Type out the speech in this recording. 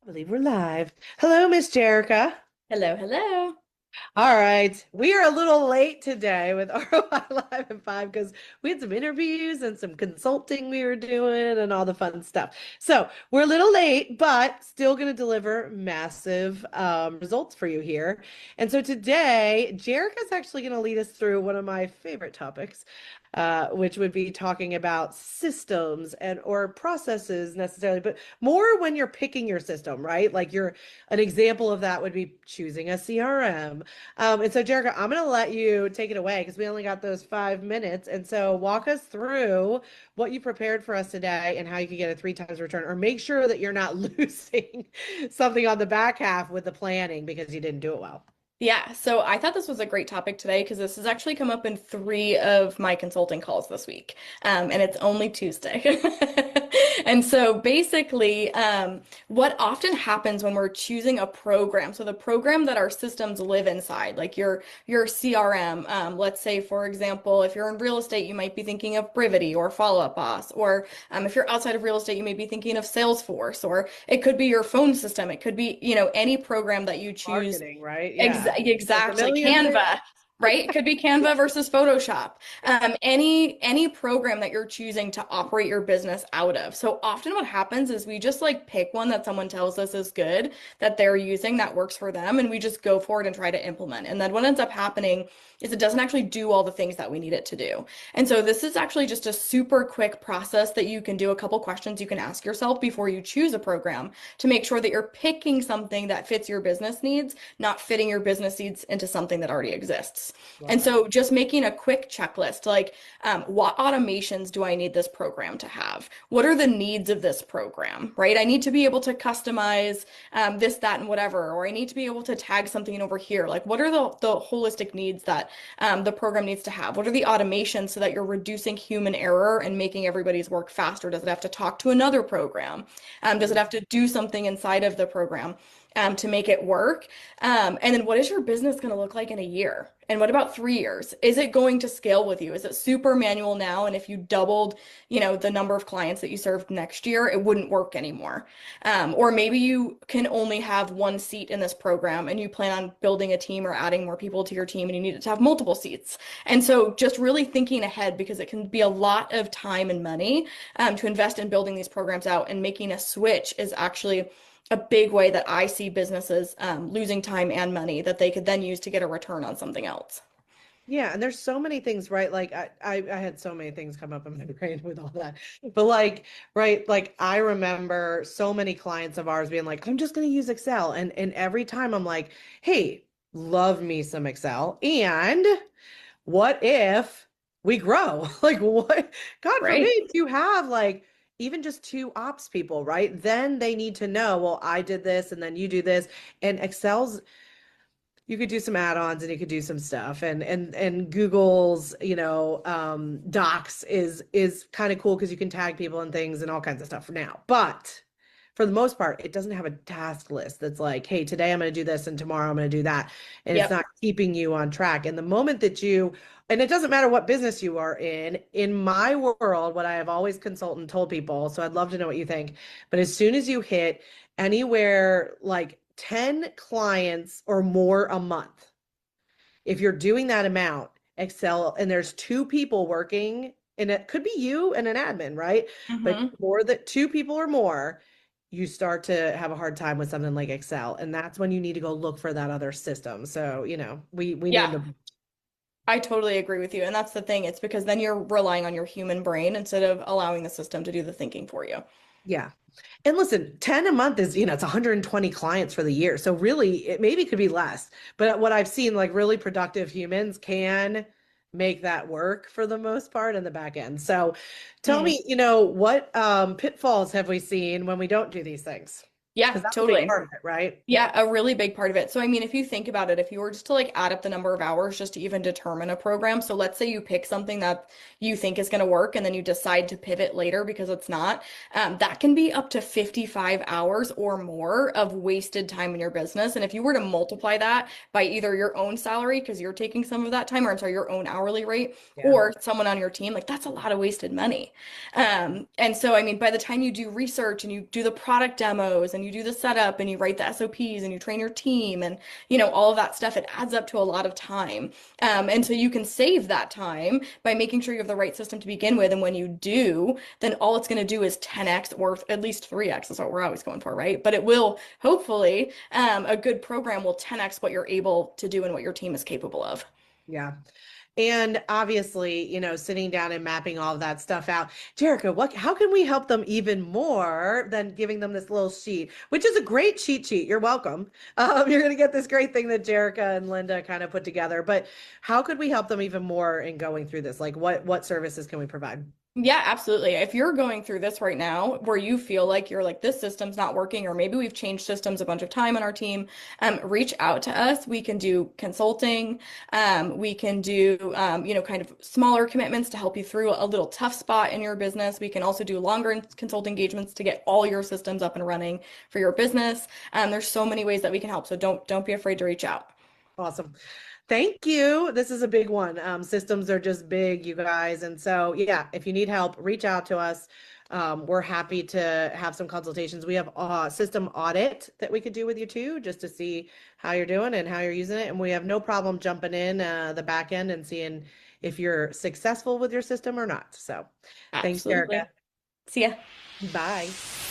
I believe we're live. Hello, Miss Jerica. Hello, hello. All right. We are a little late today with ROI Live at 5 because we had some interviews and some consulting we were doing and all the fun stuff. So we're a little late, but still going to deliver massive results for you here. And so today, Jerica's actually going to lead us through one of my favorite topics, which would be talking about systems and or processes necessarily, but more when you're picking your system, right? Like you're an example of that would be choosing a CRM. And so, Jerica, I'm going to let you take it away because we only got those 5 minutes. And so, walk us through what you prepared for us today and how you can get a three times return, or make sure that you're not losing something on the back half with the planning because you didn't do it well. Yeah, so I thought this was a great topic today because this has actually come up in three of my consulting calls this week. And it's only Tuesday. And so basically, what often happens when we're choosing a program, so the program that our systems live inside, like your CRM, let's say, for example, if you're in real estate, you might be thinking of Brivity or Follow Up Boss, or if you're outside of real estate, you may be thinking of Salesforce, or it could be your phone system. It could be, any program that you choose. Marketing, right? Yeah. The Exactly. familiar thing. Canva, right? It could be Canva versus Photoshop. Any program that you're choosing to operate your business out of. So often what happens is we just like pick one that someone tells us is good, that they're using, that works for them, and we just go for it and try to implement. And then what ends up happening is it doesn't actually do all the things that we need it to do. And so this is actually just a super quick process that you can do, a couple questions you can ask yourself before you choose a program to make sure that you're picking something that fits your business needs, not fitting your business needs into something that already exists. Love And that. so just making a quick checklist, like what automations do I need this program to have? What are the needs of this program, right? I need to be able to customize this, that, and whatever, or I need to be able to tag something in over here. Like, what are the holistic needs that the program needs to have? What are the automations so that you're reducing human error and making everybody's work faster? Does it have to talk to another program? Does it have to do something inside of the program to make it work? And then what is your business going to look like in a year? And what about 3 years? Is it going to scale with you? Is it super manual now? And if you doubled, the number of clients that you served next year, it wouldn't work anymore. Or maybe you can only have one seat in this program and you plan on building a team or adding more people to your team and you need it to have multiple seats. And so just really thinking ahead, because it can be a lot of time and money to invest in building these programs out, and making a switch is actually a big way that I see businesses losing time and money that they could then use to get a return on something else. Yeah, and there's so many things, right? Like I had so many things come up in my brain with all that. But like, right, like I remember so many clients of ours being like, I'm just gonna use Excel. And every time I'm like, hey, love me some Excel. And what if we grow? Like what, God Right? forbid you have like even just two ops people, right? Then they need to know, well, I did this and then you do this. And Excel's you could do some add-ons and you could do some stuff and Google's docs is kind of cool because you can tag people and things and all kinds of stuff for now, but for the most part it doesn't have a task list that's like, hey, today I'm going to do this and tomorrow I'm going to do that, and it's Yep. not keeping you on track. And the moment that you, and it doesn't matter what business you are in my world, what I have always consulted and told people, so I'd love to know what you think, but as soon as you hit anywhere like 10 clients or more a month, if you're doing that amount, Excel, and there's two people working, and it could be you and an admin, right? But Hmm. more than two people or more, you start to have a hard time with something like Excel. And that's when you need to go look for that other system. So, we Yeah, named them. I totally agree with you. And that's the thing. It's because then you're relying on your human brain instead of allowing the system to do the thinking for you. Yeah. And listen, 10 a month is, it's 120 clients for the year. So really, it maybe could be less. But what I've seen, like really productive humans can make that work for the most part in the back end. So tell Mm. me, what pitfalls have we seen when we don't do these things? Yeah, Because that's a big totally. part of it, right? Yeah, a really big part of it. So, I mean, if you think about it, if you were just to like add up the number of hours just to even determine a program, so let's say you pick something that you think is going to work and then you decide to pivot later because it's not, that can be up to 55 hours or more of wasted time in your business. And if you were to multiply that by either your own salary, because you're taking some of that time, or I'm sorry, your own hourly rate, Yeah. or someone on your team, like that's a lot of wasted money. And so, I mean, by the time you do research and you do the product demos and and you do the setup and you write the SOPs and you train your team and all of that stuff, it adds up to a lot of time. And so you can save that time by making sure you have the right system to begin with. And when you do, then all it's going to do is 10x or at least 3x is what we're always going for, right? But it will hopefully, a good program will 10x what you're able to do and what your team is capable of. Yeah. And obviously, sitting down and mapping all of that stuff out. Jerica, how can we help them even more than giving them this little sheet, which is a great cheat sheet. You're welcome. You're going to get this great thing that Jerica and Linda kind of put together. But how could we help them even more in going through this? Like what services can we provide? Yeah, absolutely. If you're going through this right now where you feel like you're like, this system's not working, or maybe we've changed systems a bunch of time on our team, reach out to us. We can do consulting. We can do, kind of smaller commitments to help you through a little tough spot in your business. We can also do longer consult engagements to get all your systems up and running for your business. There's so many ways that we can help. So don't be afraid to reach out. Awesome. Thank you. This is a big one. Systems are just big, you guys. And so, yeah, if you need help, reach out to us. We're happy to have some consultations. We have a system audit that we could do with you too, just to see how you're doing and how you're using it. And we have no problem jumping in the back end and seeing if you're successful with your system or not. So thanks, Erica. Absolutely. See ya. Bye.